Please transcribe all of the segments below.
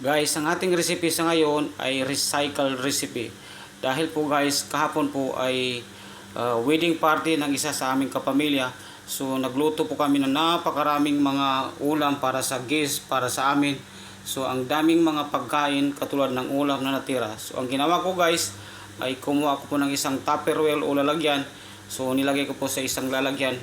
Guys, ang ating recipe sa ngayon ay recycle recipe. Dahil po guys, kahapon po ay wedding party ng isa sa aming kapamilya. So nagluto po kami ng napakaraming mga ulam para sa guest, para sa amin. So ang daming mga pagkain katulad ng ulam na natira. So ang ginawa ko guys ay kumuha ko po ng isang tupperware o lalagyan. So nilagay ko po sa isang lalagyan.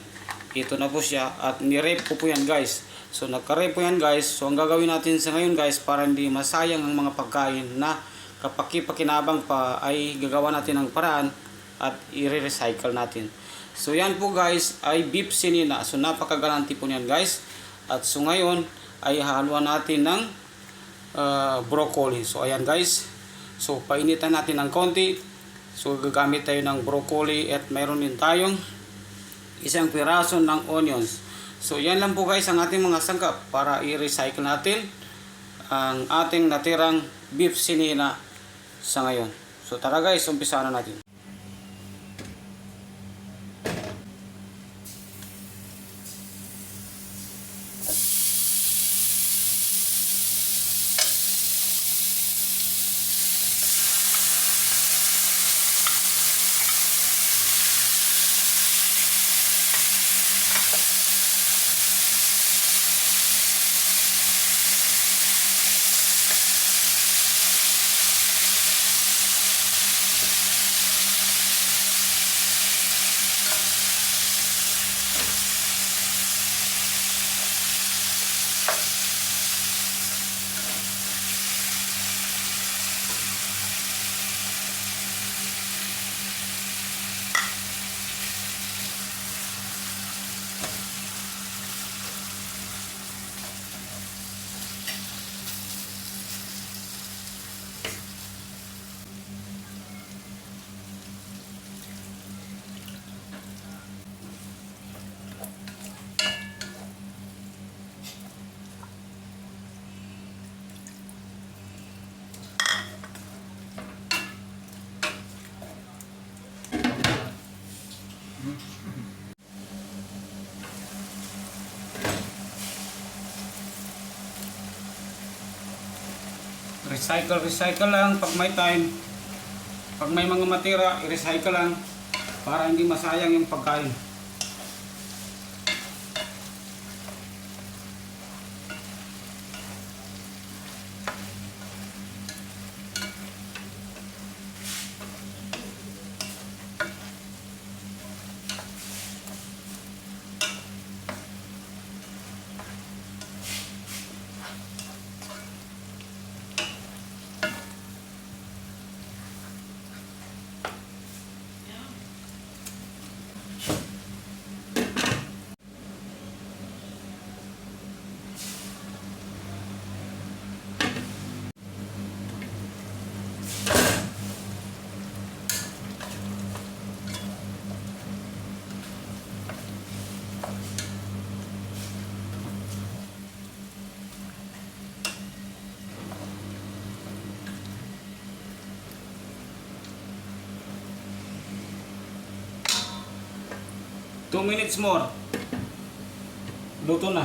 Ito na po siya at nirep ko po yan guys. So nagka-rep po yan guys. So ang gagawin natin sa ngayon guys para hindi masayang ang mga pagkain na kapaki-pakinabang pa ay gagawa natin ng paraan at i-recycle natin. So yan po guys ay beef sinina. So napakagaranti po niyan guys. At so ngayon ay haluan natin ng broccoli. So ayan guys. So painitan natin ng konti. So gagamit tayo ng broccoli at mayroon din tayong isang piraso ng onions. So yan lang po guys ang ating mga sangkap para i-recycle natin ang ating natirang beef sinina sa ngayon. So tara guys, umpisa na natin. Recycle lang pag may time. Pag may mga matira, i-recycle lang para hindi masayang yung pagkain. Two minutes more. Luto na.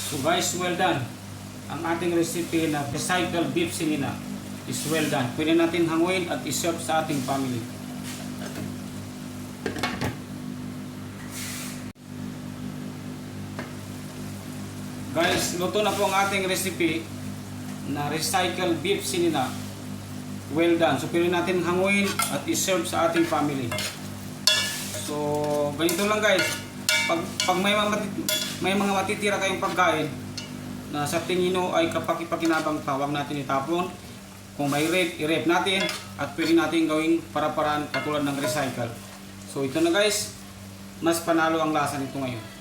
So guys, well done. Ang ating recipe na recycled beef sinina is well done. Pwede natin hanguin at iserve sa ating family. Guys, luto na po ang ating recipe na recycled beef sinina. Well done. So pwede natin hanguin at iserve sa ating family. So ganito lang guys. Pag may mga matitira kayong pagkain na sa tingin nyo ay kapaki-pakinabang pa, huwag natin itapon. Kung may rep, i-rep natin at pwede natin gawing para-paraan katulad ng recycle. So ito na guys. Mas panalo ang lasa nito ngayon.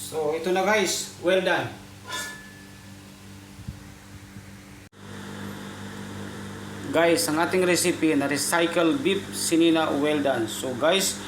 So ito na guys, well done. Guys, ang ating recipe na recycled beef sinina well done. So guys,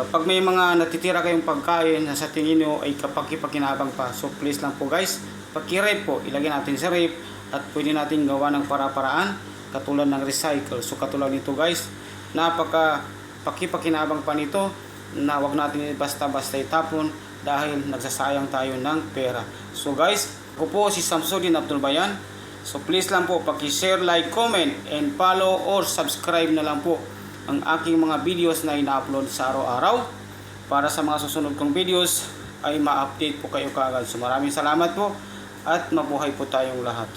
pag may mga natitira kayong pagkain na sa tingin nyo ay kapaki-pakinabang pa, so please lang po guys, paki-rep po, ilagay natin sa rep at pwede natin gawa ng para-paraan katulad ng recycle. So katulad nito guys, napaka paki-pakinabang pa nito na wag natin basta-basta itapon dahil nagsasayang tayo ng pera. So guys, ako po si Samsudin Abdul Bayan. So please lang po paki-share, like, comment, and follow or subscribe na lang po ang aking mga videos na ina-upload sa araw-araw. Para sa mga susunod kong videos ay ma-update po kayo kaagad. So maraming salamat po at mabuhay po tayong lahat.